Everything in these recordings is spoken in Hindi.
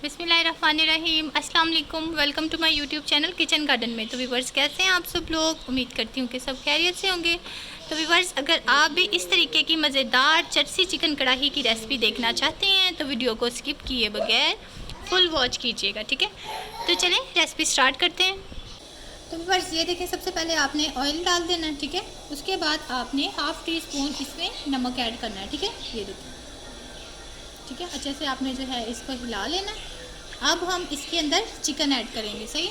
बिस्मिल्लाहिर्रहमानिर्रहीम, अस्सलाम वालेकुम। Welcome to my YouTube channel kitchen garden में। तो व्यूवर्स, कैसे हैं आप सब लोग? उम्मीद करती हूँ कि सब खैरियत से होंगे। तो व्यूवर्स, अगर आप भी इस तरीके की मज़ेदार चटसी चिकन कढ़ाई की रेसिपी देखना चाहते हैं तो वीडियो को स्किप किए बगैर फुल वॉच कीजिएगा, ठीक है। तो चलें रेसिपी स्टार्ट करते हैं। तो व्यूवर्स, ये देखें, सबसे पहले आपने ऑयल डाल देना है, ठीक है। उसके बाद आपने हाफ़ टी स्पून इसमें नमक ऐड करना है, ठीक है। ये देखिए, ठीक है। अच्छे से आपने जो है इसको हिला लेना। अब हम इसके अंदर चिकन ऐड करेंगे, सही।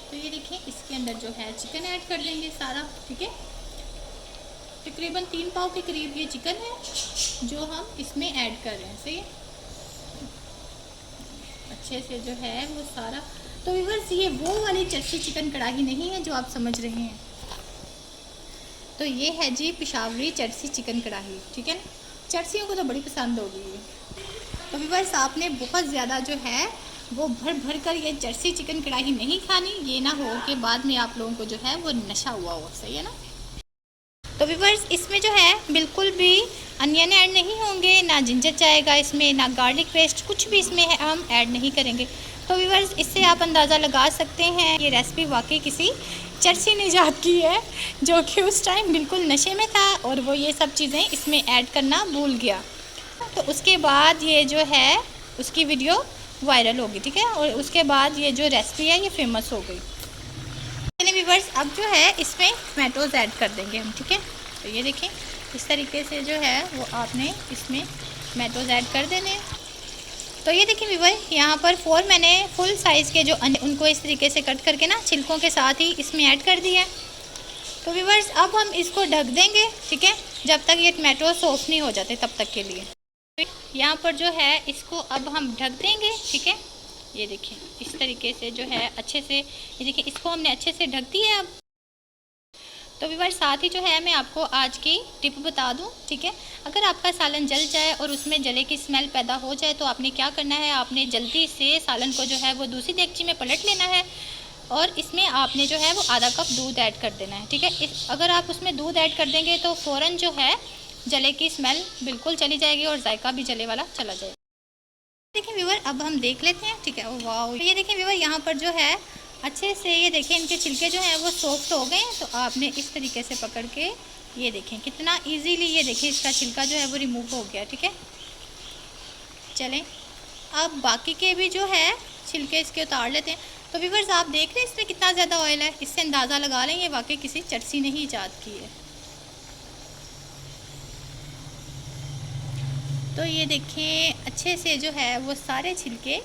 तो ये देखिए, इसके अंदर जो है चिकन ऐड कर देंगे सारा, ठीक है। तकरीबन 3 पाव के करीब ये चिकन है जो हम इसमें ऐड कर रहे हैं, सही। अच्छे से जो है वो सारा। तो व्यूअर्स, ये वो वाली चटसी चिकन कढ़ाई नहीं है जो आप समझ रहे हैं। तो ये है जी पेशावरी चटसी चिकन कढ़ाई, ठीक है। चटसियों को तो बड़ी पसंद होगी ये। तो व्यूअर्स, आपने बहुत ज़्यादा जो है वो भर भर कर ये चटसी चिकन कढ़ाई नहीं खानी। ये ना हो कि बाद में आप लोगों को जो है वो नशा हुआ हो, सही है ना। तो व्यूअर्स, इसमें जो है बिल्कुल भी अनियन ऐड नहीं होंगे, ना जिंजर जाएगा इसमें, ना गार्लिक पेस्ट, कुछ भी इसमें है हम ऐड नहीं करेंगे। तो व्यूअर्स, इससे आप अंदाज़ा लगा सकते हैं ये रेसिपी वाकई किसी चटसी निजात की है जो कि उस टाइम बिल्कुल नशे में था और वो ये सब चीज़ें इसमें ऐड करना भूल गया। तो उसके बाद ये जो है उसकी वीडियो वायरल होगी, ठीक है। और उसके बाद ये जो रेसिपी है ये फेमस हो गई। व्यूअर्स, अब जो है इसमें टमाटोज़ ऐड कर देंगे हम, ठीक है। तो ये देखें, इस तरीके से जो है वो आपने इसमें टमाटोज़ ऐड कर देने हैं। तो ये देखिए व्यूअर्स, यहाँ पर 4 मैंने फुल साइज़ के जो उनको इस तरीके से कट करके ना छिलकों के साथ ही इसमें ऐड कर दिया है। तो व्यूअर्स, अब हम इसको ढक देंगे, ठीक है, जब तक ये टमाटो सॉफ्ट नहीं हो जाते तब तक के लिए। यहाँ पर जो है इसको अब हम ढक देंगे, ठीक है। ये देखिए, इस तरीके से जो है अच्छे से, ये देखिए, इसको हमने अच्छे से ढक दिया है अब। तो व्यूअर्स, साथ ही जो है मैं आपको आज की टिप बता दूं, ठीक है। अगर आपका सालन जल जाए और उसमें जले की स्मेल पैदा हो जाए तो आपने क्या करना है, आपने जल्दी से सालन को जो है वो दूसरी देगची में पलट लेना है और इसमें आपने जो है वो आधा कप दूध ऐड कर देना है, ठीक है। अगर आप उसमें दूध ऐड कर देंगे तो फ़ौरन जो है जले की स्मेल बिल्कुल चली जाएगी और जायका भी जले वाला चला जाएगा। देखिए व्यूअर, अब हम देख लेते हैं, ठीक है। वाह, ये देखिए व्यूअर, यहाँ पर जो है अच्छे से ये देखें इनके छिलके जो हैं वो सॉफ्ट हो गए हैं। तो आपने इस तरीके से पकड़ के ये देखें कितना इजीली, ये देखिए इसका छिलका जो है वो रिमूव हो गया, ठीक है। चलें, अब बाकी के भी जो है छिलके इसके उतार लेते हैं। तो व्यूअर्स, आप देख रहे हैं इसमें कितना ज़्यादा ऑयल है। इससे अंदाज़ा लगा लें ये वाकई किसी चटसी ने ही ईजाद की है। तो ये देखें, अच्छे से जो है वो सारे छिलके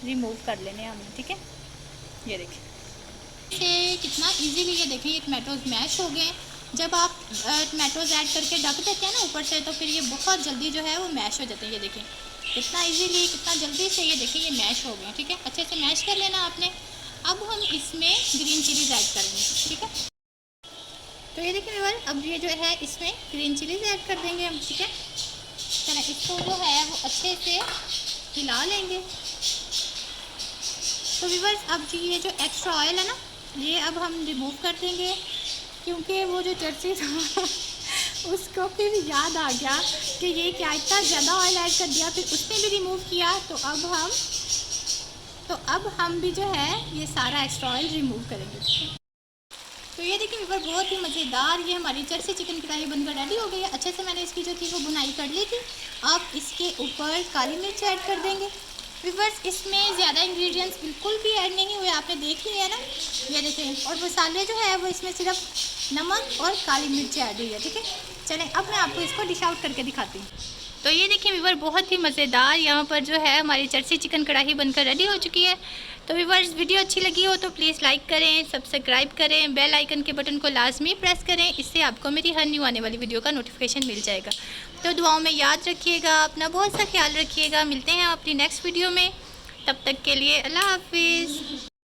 रिमूव कर लेने हमने, ठीक है। ये देखें से कितना इजीली, ये देखें ये टमाटोज़ मैश हो गए। जब आप टमाटोज़ ऐड करके ढक देते हैं ना ऊपर से, तो फिर ये बहुत जल्दी जो है वो मैश हो जाते हैं। ये देखें कितना इजीली, कितना जल्दी से ये देखिए ये मैश हो गए, ठीक है। अच्छे से मैश कर लेना आपने। अब हम इसमें ग्रीन चिलीज़ ऐड करेंगे, ठीक है। तो ये देखिए व्यूअर, अब ये जो है इसमें ग्रीन चिलीज़ ऐड कर देंगे हम, ठीक है। चलें, इसको जो है वो अच्छे से हिला लेंगे। तो व्यूअर्स, अब जी ये जो एक्स्ट्रा ऑयल है ना, ये अब हम रिमूव कर देंगे क्योंकि वो जो चटसी था उसको फिर याद आ गया कि ये क्या इतना ज़्यादा ऑयल ऐड कर दिया, फिर उसने भी रिमूव किया। तो अब हम भी जो है ये सारा एक्स्ट्रा ऑयल रिमूव करेंगे। तो ये देखिए व्यूअर, बहुत ही मज़ेदार ये हमारी चटसी चिकन कढ़ाई बनकर रेडी हो गई है। अच्छे से मैंने इसकी जो थी वो बुनाई कर ली थी। आप इसके ऊपर काली मिर्च ऐड कर देंगे। व्यूअर्स, इसमें ज़्यादा इंग्रेडिएंट्स बिल्कुल भी ऐड नहीं हुए, आपने देख लिया है ना, ये देखें। और मसाले जो है वो इसमें सिर्फ नमक और काली मिर्च ऐड हुई है, ठीक है। चलें, अब मैं आपको इसको डिश आउट करके दिखाती हूँ। तो ये देखिए व्यूअर, बहुत ही मज़ेदार यहाँ पर जो है हमारी चटसी चिकन कढ़ाई बनकर रेडी हो चुकी है। तो व्यूअर्स, वीडियो अच्छी लगी हो तो प्लीज़ लाइक करें, सब्सक्राइब करें, बेल आइकन के बटन को लाजमी प्रेस करें। इससे आपको मेरी हर न्यू आने वाली वीडियो का नोटिफिकेशन मिल जाएगा। तो दुआओं में याद रखिएगा, अपना बहुत सा ख्याल रखिएगा। मिलते हैं अपनी नेक्स्ट वीडियो में, तब तक के लिए अल्लाह हाफिज़।